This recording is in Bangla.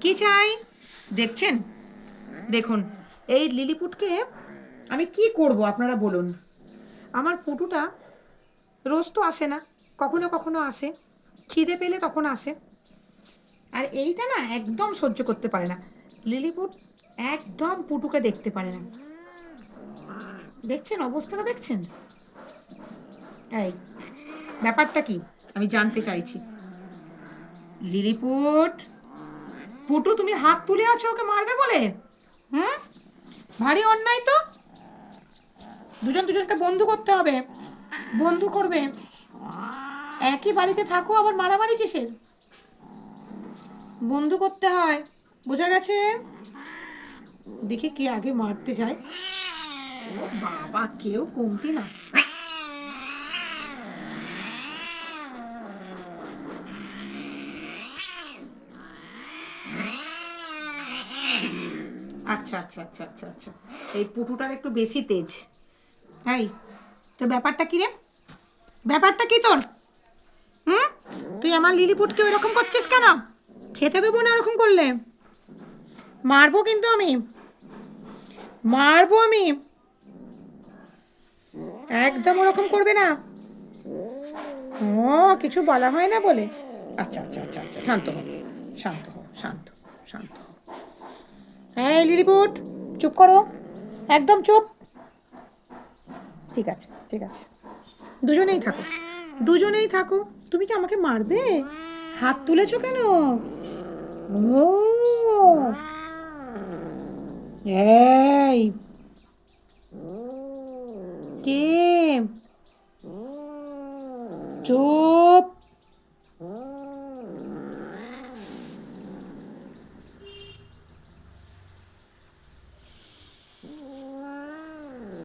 কি চাই দেখছেন? দেখুন, এই লিলিপুটকে আমি কি করব আপনারা বলুন। আমার পুটুটা রোজ তো আসে না, কখনো কখনো আসে, খিদে পেলে তখন আসে। আর এইটা না একদম সহ্য করতে পারে না। লিলিপুট একদম পুটুকে দেখতে পারে না। দেখছেন অবস্থাটা, দেখছেন? এই ব্যাপারটা কি আমি জানতে চাইছি। লিলিপুট, পুটু তুমি হাত তুলে আছো ওকে মারবে বলে? হুম, ভারী অন্যায় তো। দুজন দুজনকে বন্ধু করতে হবে, বন্ধু করবে। একই বাড়িতে থাকো, আবার মারামারি কিসের? বন্ধু করতে হয়, বোঝা গেছে? দেখি কে আগে মারতে যায়। ও বাবা, কেউ কমতি না। আচ্ছা আচ্ছা আচ্ছা আচ্ছা আচ্ছা, এই পুটুটার একটু বেশি তেজ। এই, তো ব্যাপারটা কি রে? ব্যাপারটা কি তোর? হুম, তুই আমার লিলিপুটকে ওরকম করছিস কেন? খেতে দেবো না ওরকম করলে। মারবো কিন্তু আমি, মারবো আমি। একদম ওরকম করবে না। ও, কিছু বলা হয় না বলে? আচ্ছা আচ্ছা আচ্ছা আচ্ছা, শান্ত হো, শান্ত হো, শান্ত, শান্ত হো। হ্যাঁ লিলিপুট, চুপ করো, একদম চুপ। ঠিক আছে ঠিক আছে, দুজনেই থাকো, দুজনেই থাকো। তুমি কি আমাকে মারবে? হাত তুলেছো কেন? ও